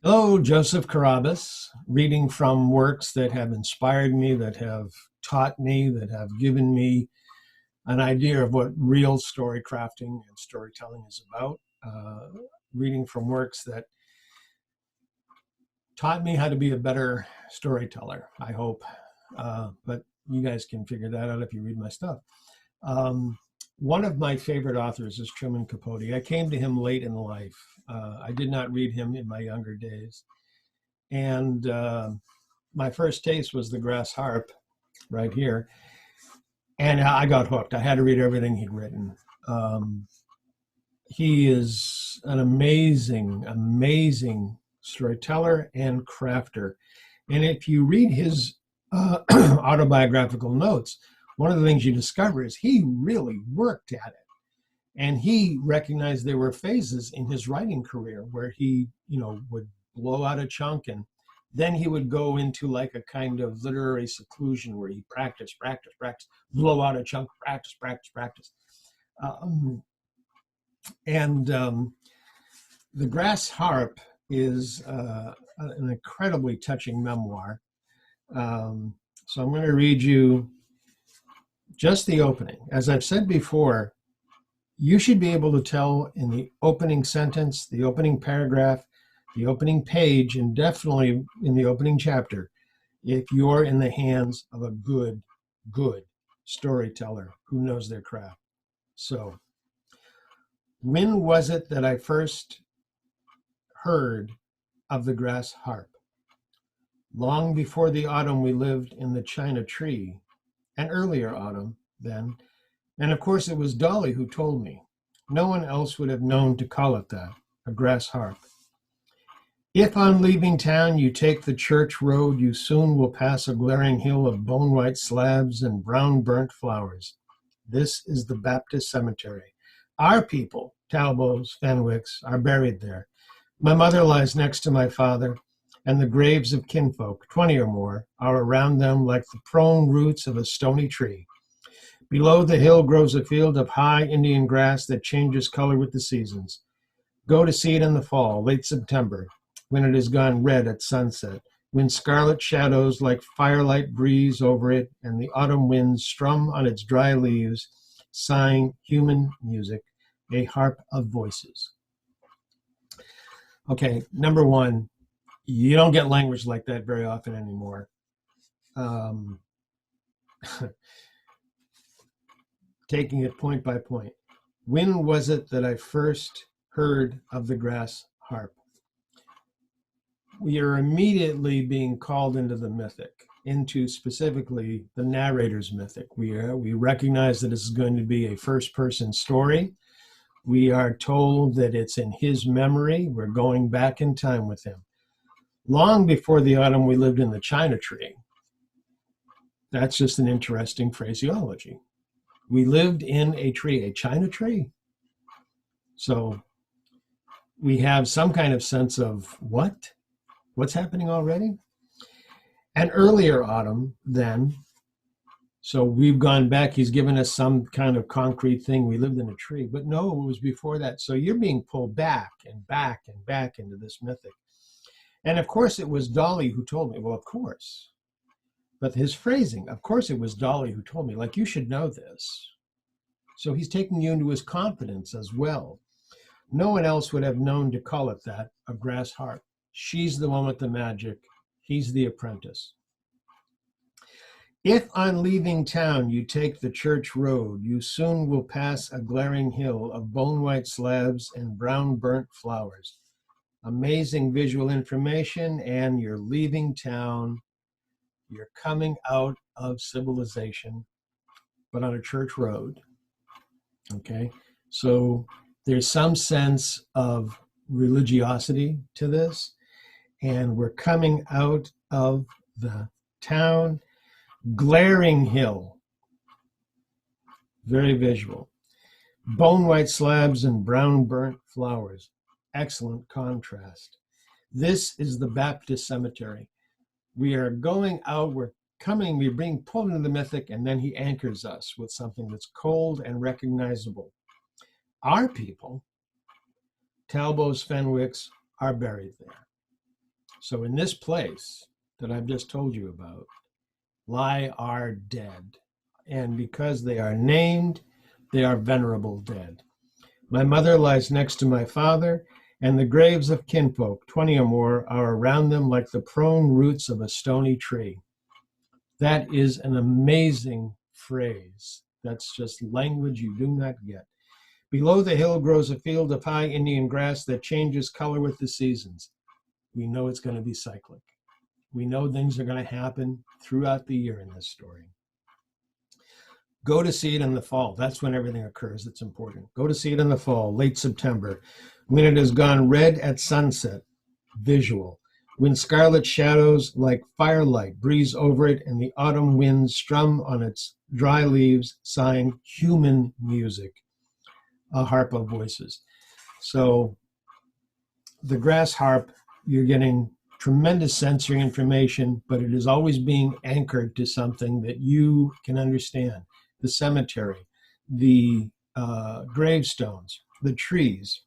Hello, Joseph Carabas, reading from works that have inspired me, that have taught me, that have given me an idea of what real story crafting and storytelling is about. Reading from works that taught me how to be a better storyteller, I hope. But you guys can figure that out if you read my stuff. Um, One of my favorite authors is Truman Capote. I came to him late in life. I did not read him in my younger days. And my first taste was the grass harp right here. And I got hooked. I had to read everything he'd written. Um, he is an amazing, amazing storyteller and crafter. And if you read his autobiographical notes, one of the things you discover is he really worked at it. And he recognized there were phases in his writing career where he, would blow out a chunk and then he would go into like a kind of literary seclusion where he practice, blow out a chunk, practice. Um, and The Grass Harp is an incredibly touching memoir. So I'm going to read you just the opening. As I've said before, you should be able to tell in the opening sentence, the opening paragraph, the opening page, and definitely in the opening chapter, if you're in the hands of a good storyteller who knows their craft. So, when was it that I first heard of the grass harp? Long before the autumn we lived in the China tree, an earlier autumn then, and of course it was Dolly who told me. No one else would have known to call it that, a grass harp. If on leaving town you take the church road, you soon will pass a glaring hill of bone-white slabs and brown burnt flowers. This is the Baptist cemetery. Our people, Talbots, Fenwicks, are buried there. My mother lies next to my father, and the graves of kinfolk, 20 or more, are around them like the prone roots of a stony tree. Below the hill grows a field of high Indian grass that changes color with the seasons. Go to see it in the fall, late September, when it has gone red at sunset, when scarlet shadows like firelight breeze over it, and the autumn winds strum on its dry leaves, sighing human music, a harp of voices. Okay, number one, you don't get language like that very often anymore. Um, Taking it point by point. When was it that I first heard of the grass harp? We are immediately being called into the mythic, into specifically the narrator's mythic. We recognize that this is going to be a first person story. We are told that it's in his memory. We're going back in time with him. Long before the autumn we lived in the China tree. That's just an interesting phraseology. We lived in a tree, a China tree. So we have some kind of sense of what? What's happening already? An earlier autumn then. So we've gone back. He's given us some kind of concrete thing. We lived in a tree, but no, it was before that. So you're being pulled back and back and back into this mythic. And of course, it was Dolly who told me. Well, of course. But his phrasing, of course, it was Dolly who told me, like, you should know this. So he's taking you into his confidence as well. No one else would have known to call it that, a grass harp. She's the one with the magic. He's the apprentice. If on leaving town you take the church road, you soon will pass a glaring hill of bone-white slabs and brown burnt flowers. Amazing visual information, and you're leaving town. You're coming out of civilization, but on a church road. Okay, so there's some sense of religiosity to this, and we're coming out of the town. Glaring hill, very visual. Bone white slabs and brown burnt flowers, excellent contrast. This is the Baptist cemetery. We are going out, we're being pulled into the mythic, and then he anchors us with something that's cold and recognizable. Our people, Talbots, Fenwicks, are buried there. So in this place that I've just told you about, lie our dead. And because they are named, they are venerable dead. My mother lies next to my father, and the graves of kinfolk, 20 or more, are around them like the prone roots of a stony tree. That is an amazing phrase. That's just language you do not get. Below the hill grows a field of high Indian grass that changes color with the seasons. We know it's going to be cyclic. We know things are going to happen throughout the year in this story. Go to see it in the fall. That's when everything occurs that's important. Go to see it in the fall, late September, when it has gone red at sunset, visual, when scarlet shadows like firelight breeze over it and the autumn winds strum on its dry leaves, sighing human music, a harp of voices. So the grass harp, you're getting tremendous sensory information, but it is always being anchored to something that you can understand. The cemetery, the gravestones, the trees,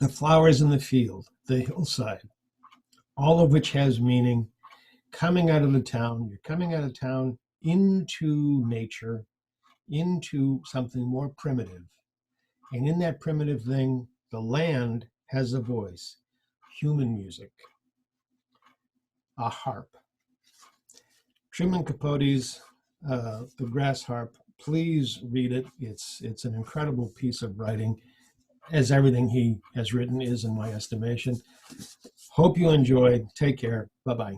the flowers in the field, the hillside, all of which has meaning. Coming out of the town, you're coming out of town into nature, into something more primitive. And in that primitive thing, the land has a voice, human music, a harp. Truman Capote's The Grass Harp. Please read it. It's an incredible piece of writing, as everything he has written is, in my estimation. Hope you enjoyed. Take care. Bye-bye.